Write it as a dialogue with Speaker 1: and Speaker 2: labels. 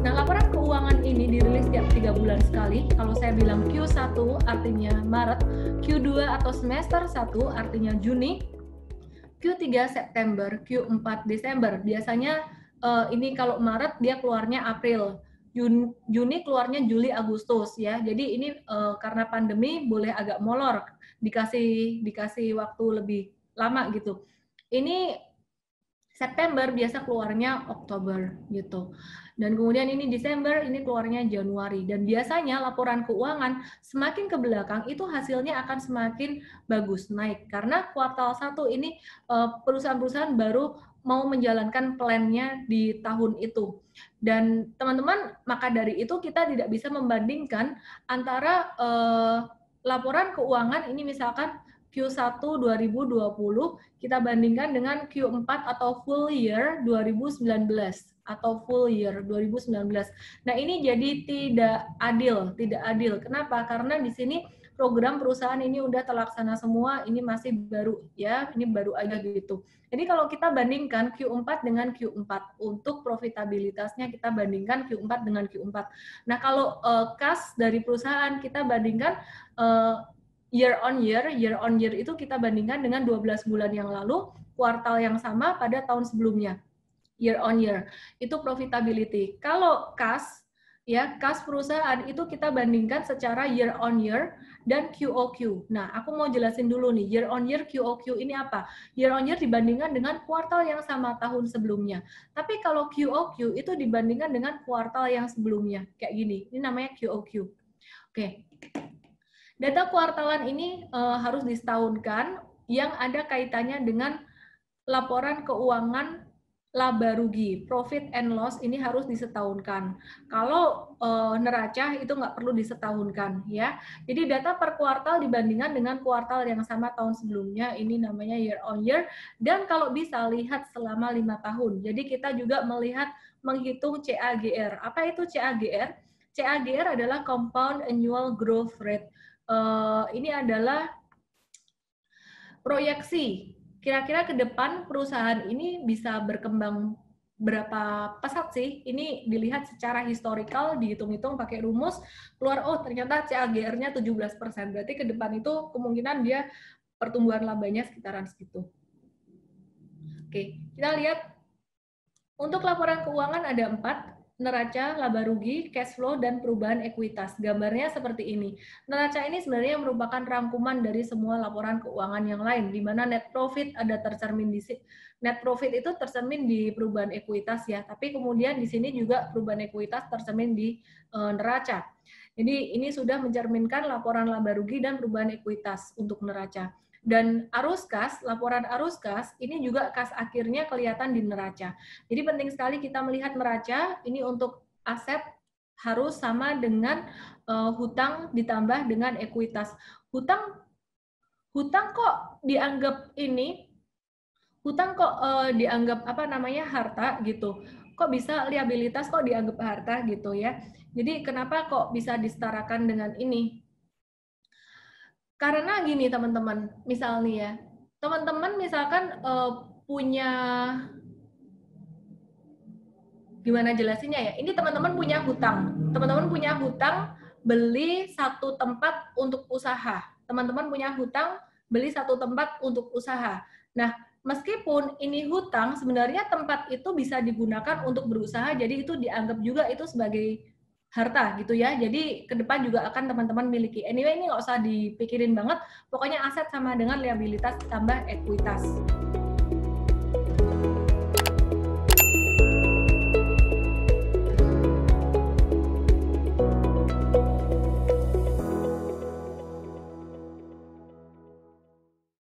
Speaker 1: Nah, laporan keuangan ini dirilis tiap 3 bulan sekali. Kalau saya bilang Q1 artinya Maret, Q2 atau semester 1 artinya Juni, Q3 September, Q4 Desember. Biasanya ini kalau Maret dia keluarnya April, Juni keluarnya Juli Agustus ya. Jadi ini karena pandemi boleh agak molor, dikasih waktu lebih lama gitu. Ini September biasa keluarnya Oktober gitu. Dan kemudian ini Desember, ini keluarnya Januari. Dan biasanya laporan keuangan semakin ke belakang itu hasilnya akan semakin bagus, naik. Karena kuartal 1 ini perusahaan-perusahaan baru mau menjalankan plan-nya di tahun itu. Dan teman-teman, maka dari itu kita tidak bisa membandingkan antara laporan keuangan ini misalkan Q1 2020 kita bandingkan dengan Q4 atau full year 2019 atau full year 2019. Nah, ini jadi tidak adil. Kenapa? Karena di sini program perusahaan ini udah terlaksana semua, ini masih baru ya, ini baru aja gitu. Jadi kalau kita bandingkan Q4 dengan Q4 untuk profitabilitasnya kita bandingkan Q4 dengan Q4. Nah, kalau kas dari perusahaan kita bandingkan year on year itu kita bandingkan dengan 12 bulan yang lalu, kuartal yang sama pada tahun sebelumnya. Year on year itu profitability. Kalau kas perusahaan itu kita bandingkan secara year on year dan QOQ. Nah, aku mau jelasin dulu nih, year on year QOQ ini apa? Year on year dibandingkan dengan kuartal yang sama tahun sebelumnya. Tapi kalau QOQ itu dibandingkan dengan kuartal yang sebelumnya. Kayak gini, ini namanya QOQ. Oke. Data kuartalan ini harus disetahunkan yang ada kaitannya dengan laporan keuangan laba rugi, profit and loss ini harus disetahunkan. Kalau neraca itu nggak perlu disetahunkan ya. Jadi data per kuartal dibandingkan dengan kuartal yang sama tahun sebelumnya, ini namanya year on year. Dan kalau bisa lihat selama 5 tahun. Jadi kita juga menghitung CAGR. Apa itu CAGR? CAGR adalah Compound Annual Growth Rate. Ini adalah proyeksi kira-kira ke depan perusahaan ini bisa berkembang berapa pesat sih. Ini dilihat secara historical, dihitung-hitung pakai rumus, keluar oh ternyata CAGR-nya 17%. Berarti ke depan itu kemungkinan dia pertumbuhan labanya sekitaran segitu. Oke, kita lihat untuk laporan keuangan ada 4. Neraca, laba rugi, cash flow, dan perubahan ekuitas. Gambarnya seperti ini. Neraca ini sebenarnya merupakan rangkuman dari semua laporan keuangan yang lain, di mana net profit ada tercermin di net profit itu tercermin di perubahan ekuitas ya. Tapi kemudian di sini juga perubahan ekuitas tercermin di neraca. Jadi ini sudah mencerminkan laporan laba rugi dan perubahan ekuitas untuk neraca. Dan arus kas, laporan arus kas, ini juga kas akhirnya kelihatan di neraca. Jadi penting sekali kita melihat neraca, ini untuk aset harus sama dengan hutang ditambah dengan ekuitas. Hutang kok dianggap ini, dianggap apa namanya harta gitu. Kok bisa liabilitas kok dianggap harta gitu ya. Jadi kenapa kok bisa disetarakan dengan ini? Karena gini teman-teman, misalnya ya, teman-teman misalkan punya, gimana jelasinnya ya, ini teman-teman punya hutang beli satu tempat untuk usaha. Teman-teman punya hutang beli satu tempat untuk usaha. Nah, meskipun ini hutang, sebenarnya tempat itu bisa digunakan untuk berusaha, jadi itu dianggap juga itu sebagai harta gitu ya. Jadi ke depan juga akan teman-teman miliki. Anyway, ini nggak usah dipikirin banget. Pokoknya aset sama dengan liabilitas tambah ekuitas.